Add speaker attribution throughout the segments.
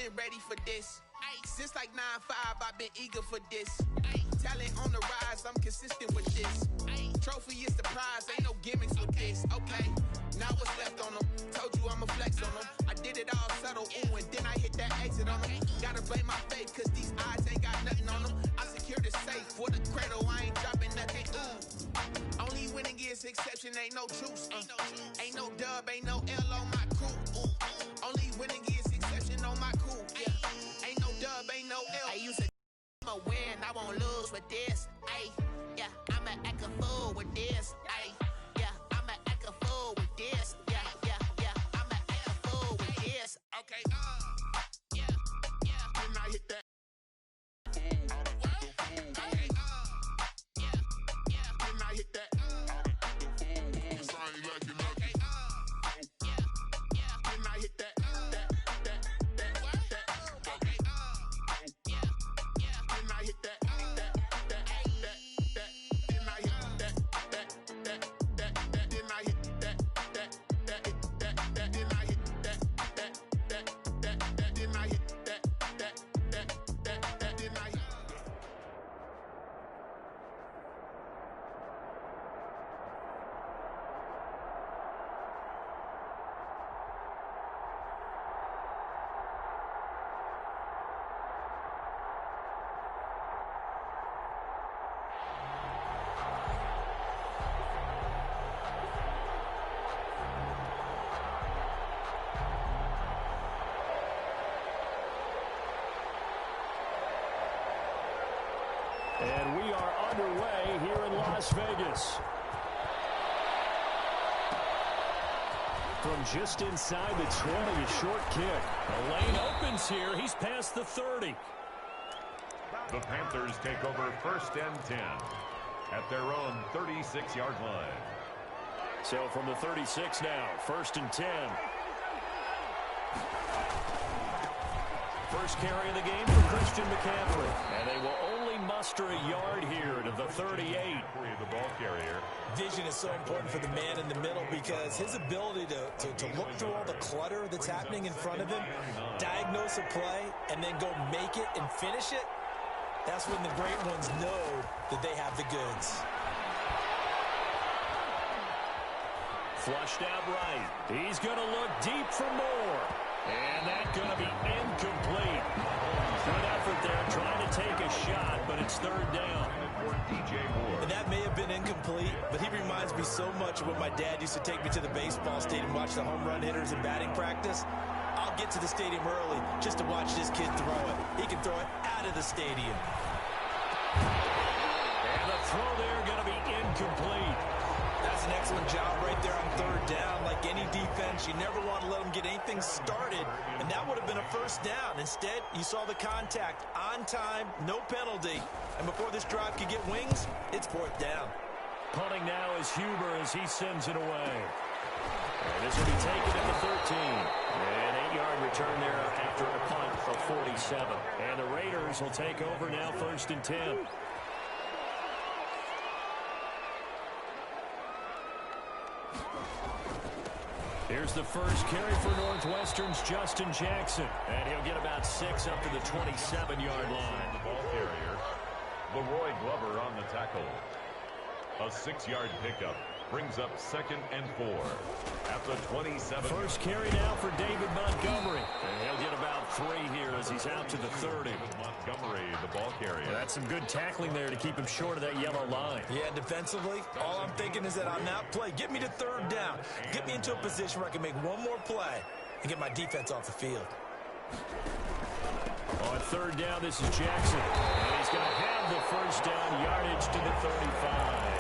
Speaker 1: been ready for this. Since like 9-5, I've been eager for this. Talent on the rise, I'm consistent with this. Trophy is the prize, ain't no gimmicks with this. Okay, now what's left on them? Told you I'ma flex on them. I did it all subtle, ooh, and then I hit that exit on them. Gotta blame my faith, cause these odds ain't got nothing on them. I secured the safe for the cradle, I ain't dropping nothing, ooh. Only winning is exception, ain't no truce. Ain't no dub, ain't no L on my crew. Ooh. Only winning is exception on my crew, yeah. Ain't no dub, ain't no L. I used to I'ma win, I won't lose with this. Ay, yeah, I'ma act a fool with this. Ay, yeah, I'ma act a fool with this. Yeah, yeah, yeah, I'ma act a fool with this. Okay, yeah, yeah. Then I hit that. Okay, yeah, yeah. Then I hit that. Cause I ain't like it. Okay, yeah, yeah. Then I hit that.
Speaker 2: And we are underway here in Las Vegas. From just inside the 20, a short kick. The lane opens here. He's past the 30.
Speaker 3: The Panthers take over 1st and 10 at their own 36-yard line.
Speaker 2: So from the 36 now, 1st and 10. First carry of the game for Christian McCaffrey. And they will only muster a yard here to the 38.
Speaker 3: The ball carrier.
Speaker 4: Vision is so important for the man in the middle because his ability to look through all the clutter that's happening in front of him, diagnose a play, and then go make it and finish it, that's when the great ones know that they have the goods.
Speaker 2: Flushed out right. He's going to look deep for more. And that's going to be incomplete. Good effort there trying to take a shot, but it's 3rd down.
Speaker 4: And that may have been incomplete, but he reminds me so much of when my dad used to take me to the baseball stadium, watch the home run hitters in batting practice. I'll get to the stadium early just to watch this kid throw it. He can throw it out of the stadium.
Speaker 2: And the throw there going to be incomplete.
Speaker 4: That's an excellent job right there on 3rd down. Like any defense, you never want to let them get anything started, and that would have been a 1st down. Instead, you saw the contact on time, no penalty. And before this drive could get wings, it's 4th down.
Speaker 2: Punting now is Huber as he sends it away. And this will be taken at the 13. An 8-yard return there after a punt of 47. And the Raiders will take over now 1st and 10. Here's the first carry for Northwestern's Justin Jackson. And he'll get about 6 up to the 27-yard line.
Speaker 3: The ball carrier, Leroy Glover on the tackle. A 6-yard pickup brings up 2nd and 4 at the 27.
Speaker 2: First carry now for David Montgomery. And he'll get about 3 here as he's out to the 30.
Speaker 3: Montgomery, the ball carrier.
Speaker 2: That's some good tackling there to keep him short of that yellow line.
Speaker 4: Yeah, defensively, all I'm thinking is that on that play, get me to 3rd down. Get me into a position where I can make one more play and get my defense off the field.
Speaker 2: On 3rd down, this is Jackson. And he's going to have the 1st down yardage to the 35.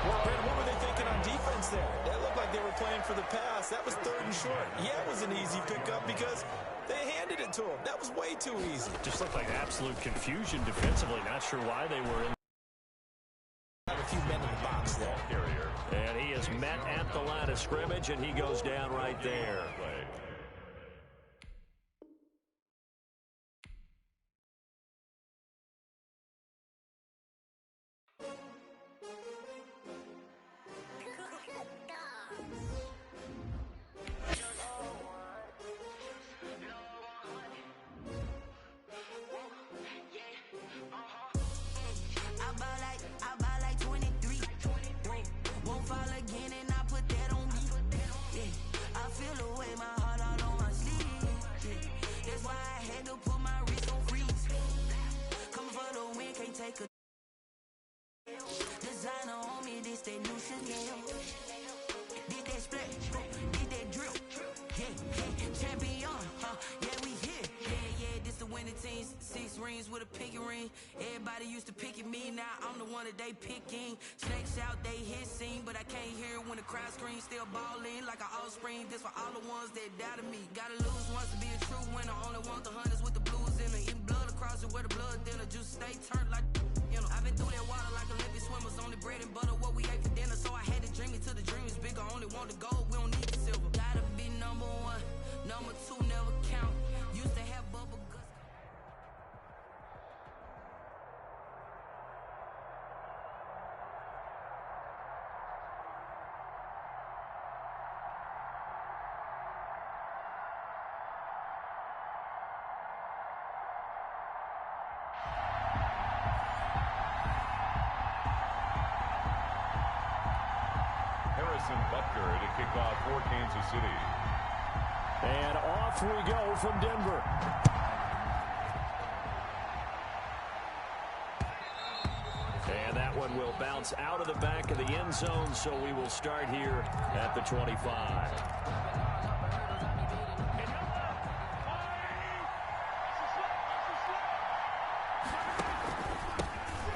Speaker 4: Brad, what were they thinking on defense there? That looked like they were playing for the pass. That was 3rd and short. Yeah, it was an easy pickup because they handed it to him. That was way too easy.
Speaker 2: Just looked like absolute confusion defensively. Not sure why they were in.
Speaker 4: Have a few men in the box there.
Speaker 2: And he is met at the line of scrimmage, and he goes down right there.
Speaker 5: they picking. Snakes out, they hissing, but I can't hear when the crowd screams. Still balling like an offspring. This for all the ones that doubted me. Gotta lose once to be a true winner. Only want the hunters with the blues in it. Eating blood across it where the blood dinner. Juice stay turned like, you know. I've been through that water like Olympic swimmers. Only bread and butter, what we ate for dinner. So I had to dream it till the dream is bigger. Only want the gold, we don't need the silver. Gotta be number one, number two never count. Used to have bubble guts.
Speaker 3: Butker to kick off for Kansas City.
Speaker 2: And off we go from Denver. And that one will bounce out of the back of the end zone, so we will start here at the 25.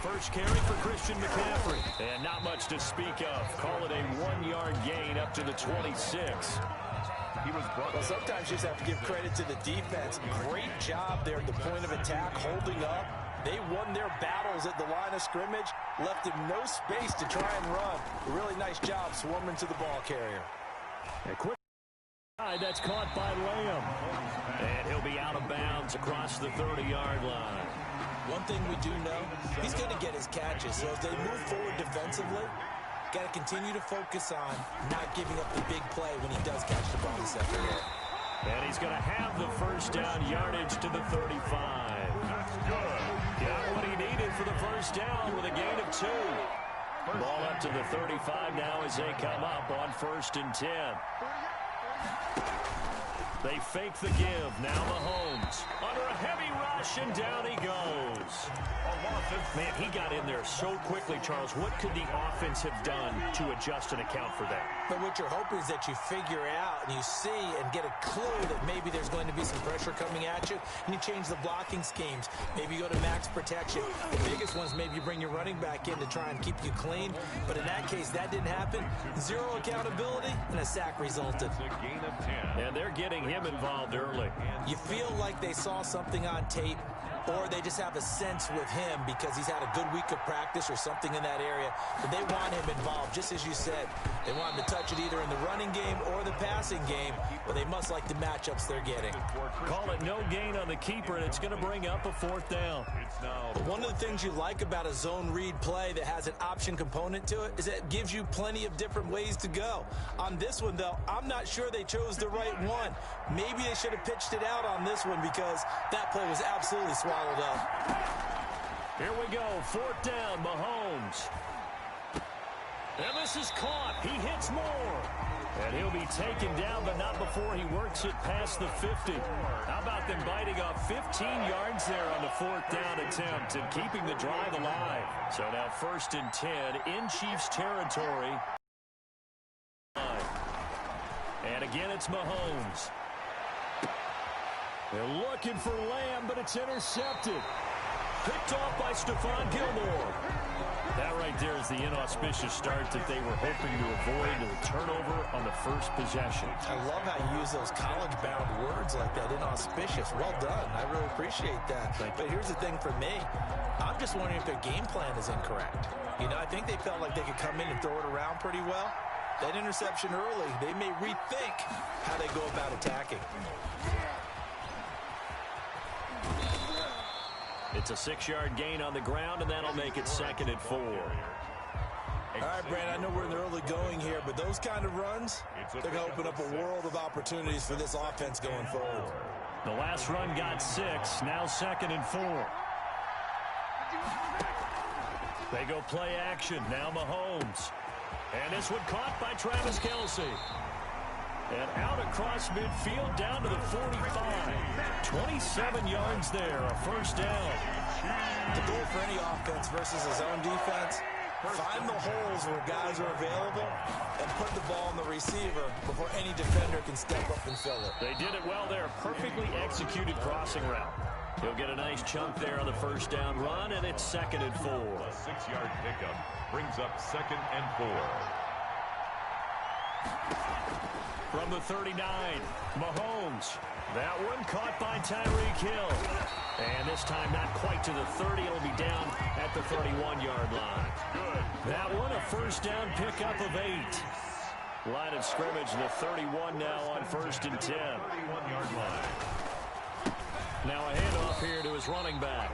Speaker 2: First carry for Christian McCaffrey. And not much to speak of. Call it a 1-yard gain up to the 26.
Speaker 4: Well, sometimes you just have to give credit to the defense. Great job there at the point of attack, holding up. They won their battles at the line of scrimmage, left him no space to try and run. A really nice job swarming to the ball carrier.
Speaker 2: A quick that's caught by Lamb. And he'll be out of bounds across the 30-yard line.
Speaker 4: One thing we do know, he's going to get his catches. So as they move forward defensively, got to continue to focus on not giving up the big play when he does catch the ball this afternoon.
Speaker 2: And he's going to have the first down yardage to the 35. Got what he needed for the first down with a gain of 2. Ball up to the 35 now as they come up on 1st and 10. They fake the give. Now Mahomes under a heavy rush, and down he goes. Man, he got in there so quickly, Charles. What could the offense have done to adjust and account for that?
Speaker 4: But what you're hoping is that you figure out and you see and get a clue that maybe there's going to be some pressure coming at you, and you change the blocking schemes. Maybe you go to max protection. The biggest ones, maybe you bring your running back in to try and keep you clean. But in that case, that didn't happen. Zero accountability, and a sack resulted.
Speaker 2: And they're getting him involved early.
Speaker 4: You feel like they saw something on tape, or they just have a sense with him because he's had a good week of practice or something in that area, but they want him involved, just as you said. They want him to touch it either in the running game or the passing game, but they must like the matchups they're getting.
Speaker 2: Call it no gain on the keeper, and it's going to bring up a 4th down.
Speaker 4: One of the things you like about a zone read play that has an option component to it is that it gives you plenty of different ways to go. On this one, though, I'm not sure they chose the right one. Maybe they should have pitched it out on this one because that play was absolutely swallowed up.
Speaker 2: Here we go, 4th down, Mahomes. And this is caught. He hits more. And he'll be taken down, but not before he works it past the 50. How about them biting off 15 yards there on the 4th down attempt and keeping the drive alive? So now 1st and 10 in Chiefs territory. And again, it's Mahomes. They're looking for Lamb, but it's intercepted. Picked off by Stephon Gilmore. That right there is the inauspicious start that they were hoping to avoid, the turnover on the first possession.
Speaker 4: I love how you use those college-bound words like that, inauspicious. Well done. I really appreciate that. But here's the thing for me. I'm just wondering if their game plan is incorrect. You know, I think they felt like they could come in and throw it around pretty well. That interception early, they may rethink how they go about attacking.
Speaker 2: It's a 6-yard gain on the ground, and that'll make it 2nd and 4.
Speaker 4: All right, Brandon, I know we're in the early going here, but those kind of runs, they're going to open up a world of opportunities for this offense going forward.
Speaker 2: The last run got 6, now 2nd and 4. They go play action, now Mahomes. And this one caught by Travis Kelce. And out across midfield down to the 45. 27 yards there, a 1st down.
Speaker 4: The goal for any offense versus his own defense, find the holes where guys are available and put the ball in the receiver before any defender can step up and fill it.
Speaker 2: They did it well there. Perfectly executed crossing route. He'll get a nice chunk there on the first down run, and it's 2nd and 4.
Speaker 3: A 6-yard pickup brings up 2nd and 4.
Speaker 2: From the 39, Mahomes. That one caught by Tyreek Hill. And this time not quite to the 30. It'll be down at the 31-yard line. That one a first down pickup of 8. Line of scrimmage, the 31 now on 1st and 10.
Speaker 3: 31-yard line.
Speaker 2: Now a handoff here to his running back.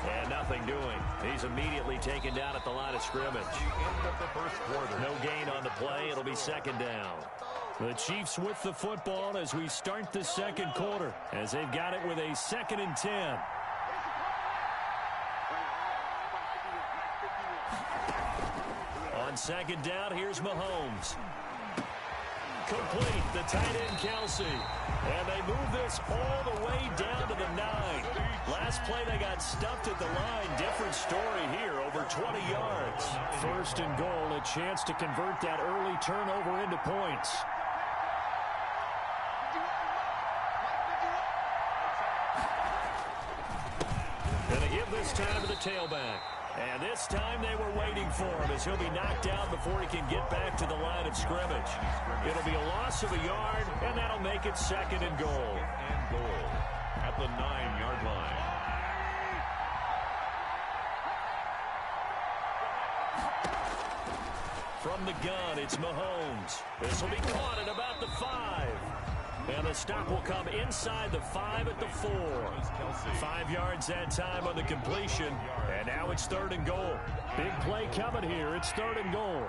Speaker 2: And nothing doing. He's immediately taken down at the line of scrimmage.
Speaker 3: End of the first quarter.
Speaker 2: No gain on the play. It'll be 2nd down. The Chiefs with the football as we start the second quarter, as they've got it with a 2nd and 10. On 2nd down, here's Mahomes. Complete, the tight end Kelsey. And they move this all the way down to the 9. Last play they got stuffed at the line. Different story here, over 20 yards. 1st and goal, a chance to convert that early turnover into points. And they give this time to the tailback. And this time they were waiting for him as he'll be knocked down before he can get back to the line of scrimmage. It'll be a loss of a yard, and that'll make it 2nd and goal.
Speaker 3: And goal at the 9-yard line.
Speaker 2: From the gun, it's Mahomes. This will be caught at about the 5. And the stop will come inside the 5 at the 4. 5 yards that time on the completion. And now it's 3rd and goal. Big play coming here. It's 3rd and goal.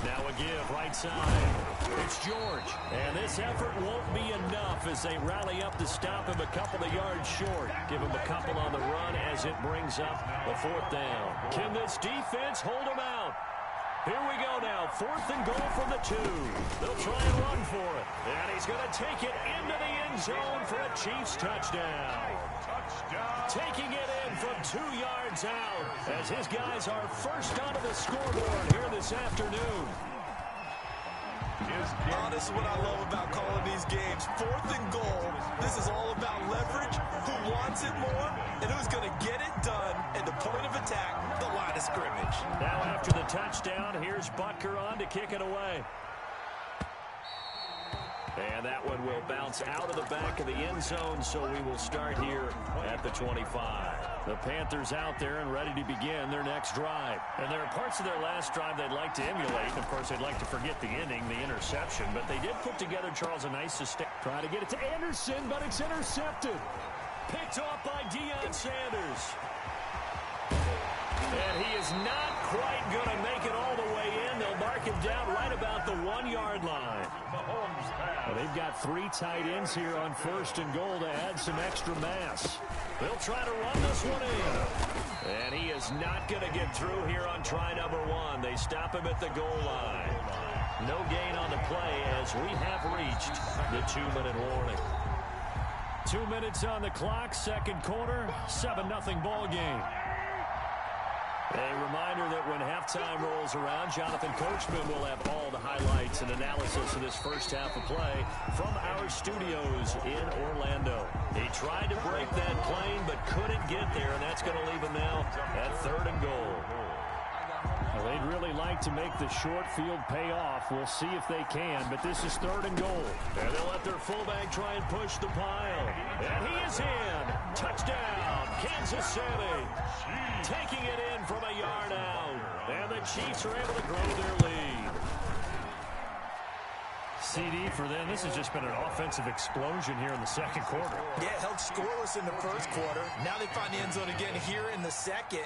Speaker 2: Now a give right side. It's George. And this effort won't be enough as they rally up to stop him a couple of yards short. Give him a couple on the run as it brings up the 4th down. Can this defense hold him out? Here we go now, 4th and goal from the 2. They'll try and run for it. And he's going to take it into the end zone for a Chiefs touchdown. Taking it in from 2 yards out as his guys are first onto the scoreboard here this afternoon.
Speaker 4: This is what I love about calling these games. 4th and goal. This is all about leverage, who wants it more, and who's going to get it done at the point of attack, the line of scrimmage.
Speaker 2: Now after the touchdown, here's Butker on to kick it away. And that one will bounce out of the back of the end zone, so we will start here at the 25. The Panthers out there and ready to begin their next drive. And there are parts of their last drive they'd like to emulate. Of course, they'd like to forget the ending, the interception. But they did put together, Charles, a nice sustain. Trying to get it to Anderson, but it's intercepted. Picked off by Deion Sanders. And he is not quite going to make it all the way in. They'll mark him down right about the 1-yard line. Well, they've got 3 tight ends here on 1st and goal to add some extra mass. They'll try to run this one in. And he is not going to get through here on try number 1. They stop him at the goal line. No gain on the play as we have reached the 2-minute warning. 2 minutes on the clock, second quarter, 7-0 ball game. A reminder that when halftime rolls around, Jonathan Coachman will have all the highlights and analysis of this first half of play from our studios in Orlando. He tried to break that plane but couldn't get there, and that's going to leave him now at 3rd and goal. Well, they'd really like to make the short field pay off. We'll see if they can, but this is 3rd and goal. And they'll let their fullback try and push the pile. And he is in. Touchdown, Kansas City. Taking it in from a yard out. And the Chiefs are able to grow their lead. CD for them. This has just been an offensive explosion here in the second quarter.
Speaker 4: Yeah, held scoreless in the first quarter. Now they find the end zone again here in the second.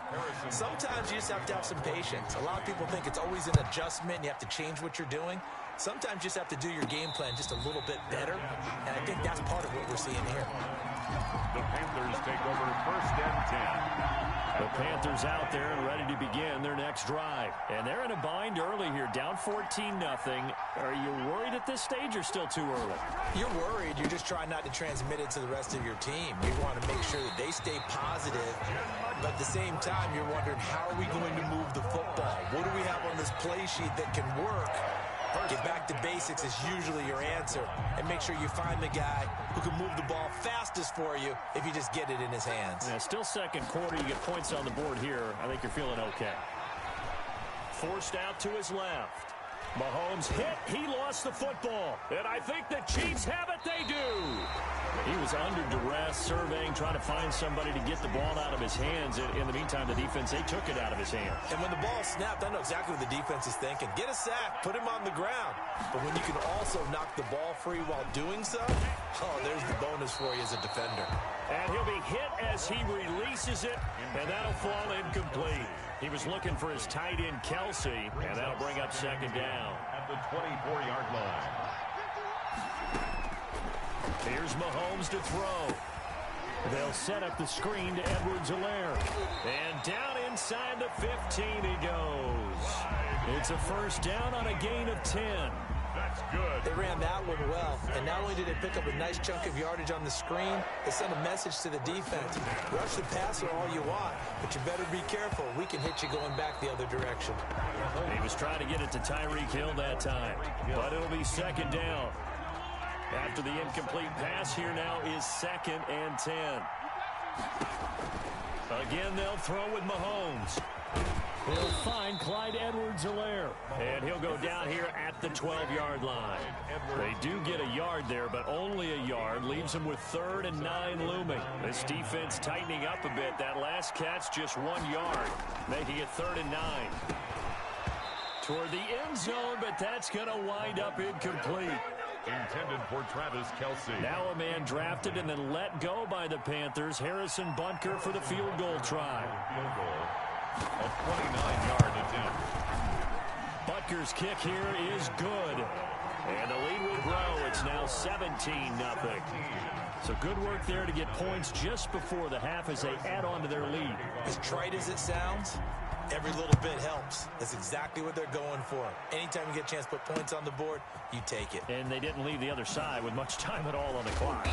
Speaker 4: Sometimes you just have to have some patience. A lot of people think it's always an adjustment. You have to change what you're doing. Sometimes you just have to do your game plan just a little bit better. And I think that's part of what we're seeing here.
Speaker 3: The Panthers take over 1st and 10.
Speaker 2: The Panthers out there and ready to begin their next drive. And they're in a bind early here, down 14-0. Are you worried at this stage or still too early?
Speaker 4: You're worried. You're just trying not to transmit it to the rest of your team. You want to make sure that they stay positive. But at the same time, you're wondering, how are we going to move the football? What do we have on this play sheet that can work? Get back to basics is usually your answer. And make sure you find the guy who can move the ball fastest for you if you just get it in his hands.
Speaker 2: Yeah, still second quarter. You get points on the board here. I think you're feeling okay. Forced out to his left. Mahomes hit. He lost the football. And I think the Chiefs have it. They do. He was under duress, surveying, trying to find somebody to get the ball out of his hands. In the meantime, the defense, they took it out of his hands.
Speaker 4: And when the ball snapped, I know exactly what the defense is thinking. Get a sack. Put him on the ground. But when you can also knock the ball free while doing so, oh, there's the bonus for you as a defender.
Speaker 2: And he'll be hit as he releases it, and that'll fall incomplete. He was looking for his tight end, Kelsey, and that'll bring up second down.
Speaker 3: At the 24-yard line.
Speaker 2: Here's Mahomes to throw. They'll set up the screen to Edwards-Helaire. And down inside the 15 he goes. It's a first down on a gain of 10.
Speaker 3: That's good.
Speaker 4: They ran that one well, and not only did they pick up a nice chunk of yardage on the screen, they sent a message to the defense. Rush the passer all you want, but you better be careful. We can hit you going back the other direction.
Speaker 2: He was trying to get it to Tyreek Hill that time, but it'll be second down. After the incomplete pass, here now is 2nd and 10. Again, they'll throw with Mahomes. He'll find Clyde Edwards-Helaire. And he'll go down here at the 12-yard line. They do get a yard there, but only a yard. Leaves them with 3rd and 9 looming. This defense tightening up a bit. That last catch, just 1 yard, making it 3rd and 9. Toward the end zone, but that's going to wind up incomplete.
Speaker 3: Intended for Travis Kelsey.
Speaker 2: Now a man drafted and then let go by the Panthers. Harrison Butker for the field goal try.
Speaker 3: Field goal. A 29-yard attempt.
Speaker 2: Butker's kick here is good. And the lead will grow. It's now 17-0. So good work there to get points just before the half as they add on to their lead.
Speaker 4: As trite as it sounds, every little bit helps. That's exactly what they're going for. Anytime you get a chance to put points on the board, you take it.
Speaker 2: And they didn't leave the other side with much time at all on the clock.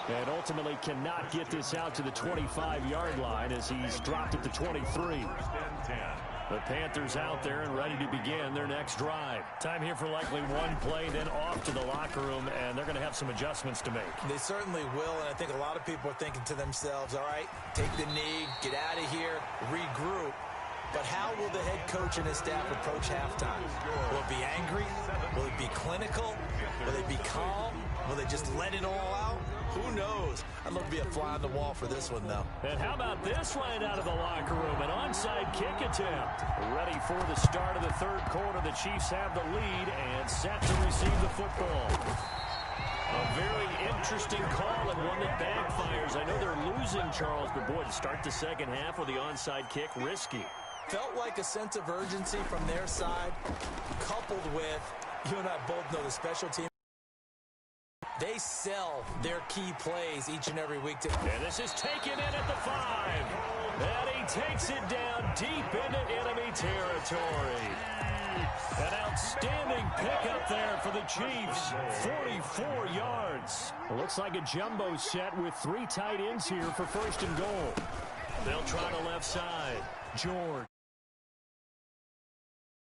Speaker 2: And ultimately cannot get this out to the 25-yard line as he's dropped at the 23. The Panthers out there and ready to begin their next drive. Time here for likely one play, then off to the locker room, and they're going to have some adjustments to make.
Speaker 4: They certainly will, and I think a lot of people are thinking to themselves, all right, take the knee, get out of here, regroup. But how will the head coach and his staff approach halftime? Will it be angry? Will it be clinical? Will they be calm? Will they just let it all out? Who knows? I'd love to be a fly on the wall for this one, though.
Speaker 2: And how about this right out of the locker room? An onside kick attempt. Ready for the start of the third quarter. The Chiefs have the lead and set to receive the football. A very interesting call and one that backfires. I know they're losing, Charles, but boy, to start the second half with the onside kick, risky.
Speaker 4: Felt like a sense of urgency from their side, coupled with, you and I both know the special team. They sell their key plays each and every week.
Speaker 2: And this is taken in at the 5. And he takes it down deep into enemy territory. An outstanding pickup there for the Chiefs. 44 yards. It looks like a jumbo set with 3 tight ends here for 1st and goal. They'll try the left side. George.